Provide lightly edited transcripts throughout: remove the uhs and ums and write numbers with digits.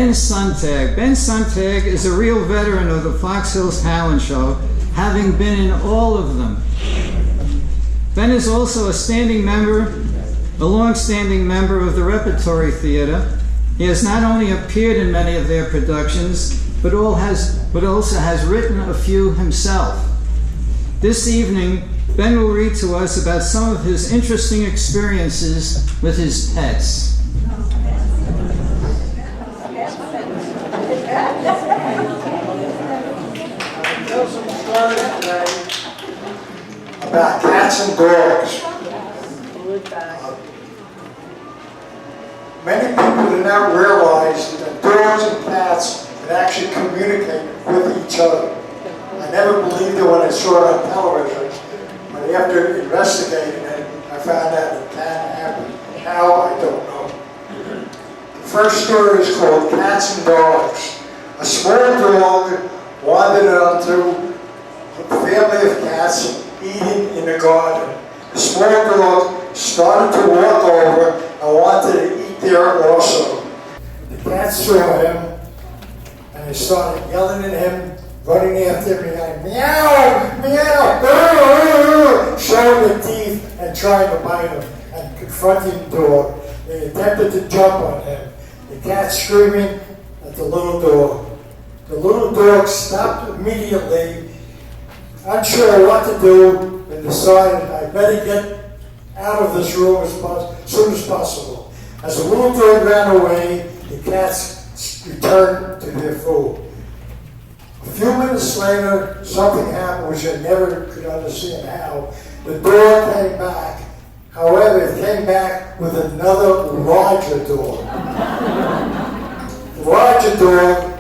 Ben Suntag. Ben Suntag is a real veteran of the Fox Hills Talent Show, having been in all of them. Ben is also a long-standing member of the Repertory Theater. He has not only appeared in many of their productions, but also has written a few himself. This evening, Ben will read to us about some of his interesting experiences with his pets. I'll tell some stories today about cats and dogs. Many people do not realize that dogs and cats can actually communicate with each other. I never believed it when I saw it on television, but after investigating it, I found out it can happen. How, I don't know. The first story is called Cats and Dogs. A small dog wandered onto a family of cats eating in the garden. The small dog started to walk over and wanted to eat there also. The cats saw him and they started yelling at him, running after him, and meow, meow, showing their teeth and trying to bite him and confronting the dog. They attempted to jump on him. The cat screaming at the little dog. The little dog stopped immediately, unsure what to do, and decided I better get out of this room as soon as possible. As the little dog ran away, the cats returned to their food. A few minutes later, something happened which I never could understand how. The dog came back. However, it came back with another larger dog. The larger dog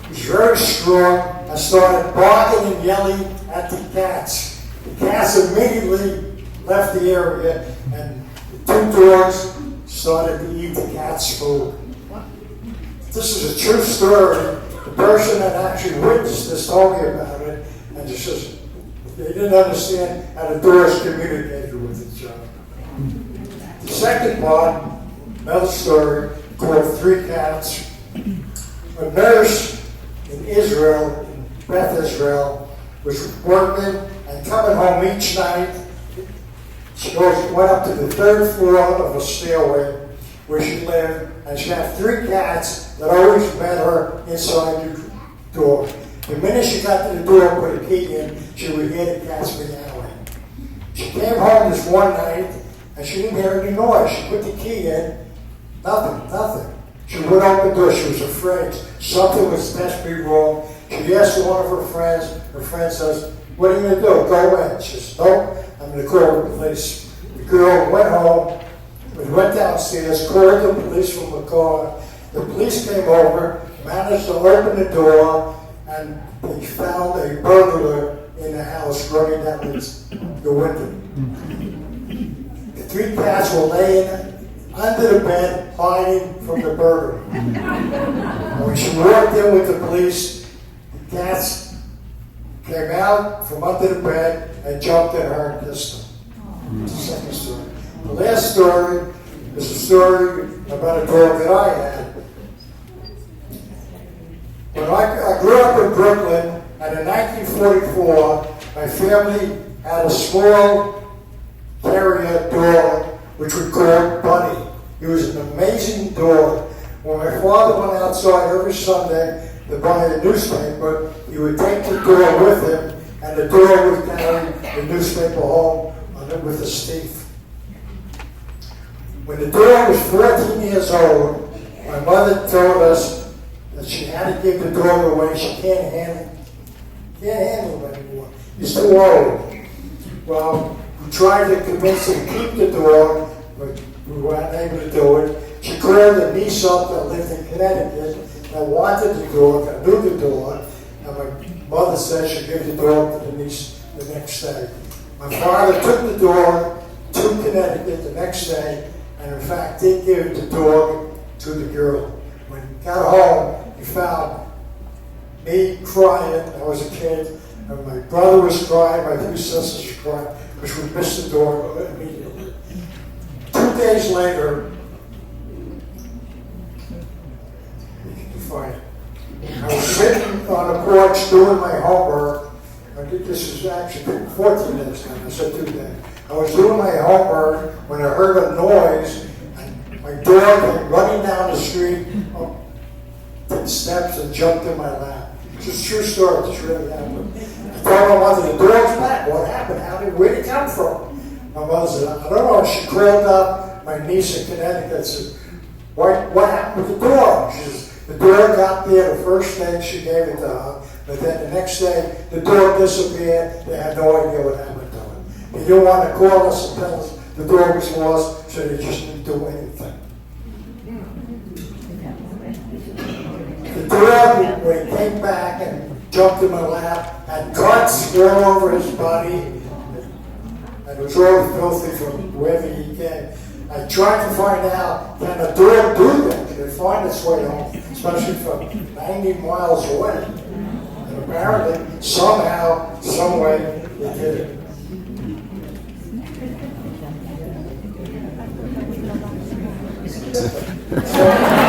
was very strong and started barking and yelling at the cats. The cats immediately left the area and the two dogs started to eat the cat's food. This is a true story. The person that actually witnessed this told me about it, and just says they didn't understand how the dogs communicated with each other. The second part, another story called Three Cats. A nurse in Israel, in Beth Israel, was working and coming home each night. She went up to the third floor of a stairway where she lived, and she had three cats that always met her inside the door. The minute she got to the door and put a key in, she would hear the cats meowing. She came home this one night, and she didn't hear any noise. She put the key in, nothing. She went out the door, she was afraid. Something was desperately wrong. She asked one of her friends. Her friend says, "What are you going to do? Go in." She says, "No, I'm going to call the police." The girl went home. We went downstairs, called the police from the car. The police came over, managed to open the door, and they found a burglar in the house running down the window. The three cats were laying under the bed, hiding from the burglar. When she walked in with the police, the cats came out from under the bed and jumped at her and kissed her. That's the second story. The last story is a story about a dog that I had. When I grew up in Brooklyn, and in 1944, my family had a small terrier dog, which we called Bunny. He was an amazing dog. When my father went outside every Sunday to buy a newspaper, he would take the dog with him, and the dog would carry the newspaper home with his teeth. When the dog was 14 years old, my mother told us that she had to give the dog away. She can't handle him anymore. He's too old. Well, we tried to convince her to keep the dog, but we weren't able to do it. She called a niece up that lived in Connecticut that wanted the dog, that knew the dog, and my mother said she'd give the dog to the niece the next day. My father took the dog to Connecticut the next day, and in fact did give the dog to the girl. When he got home, he found me crying. I was a kid, and my brother was crying, my two sisters were crying, because we missed the dog immediately. 2 days later, doing my homework. This was actually 14 minutes now, I said 2 days. I was doing my homework when I heard a noise, and my dog came running down the street, up 10 steps, and jumped in my lap. It's a true story, this really happened. I told my mother, the dog's back. What happened? Where'd it come from? My mother said, I don't know. She called up my niece in Connecticut and said, what happened with the dog? She says, the dog got there the first day, she gave it to her, but then the next day, the dog disappeared. They had no idea what happened to it. They didn't want to call us and tell us the dog was lost, so they just didn't do anything. The dog, when he came back and jumped in my lap, had cuts all over his body, and it was all filthy from wherever he came. I tried to find out, can a dog do that? Can it find its way home, especially from 90 miles away? And apparently, somehow, some way, it did it. So,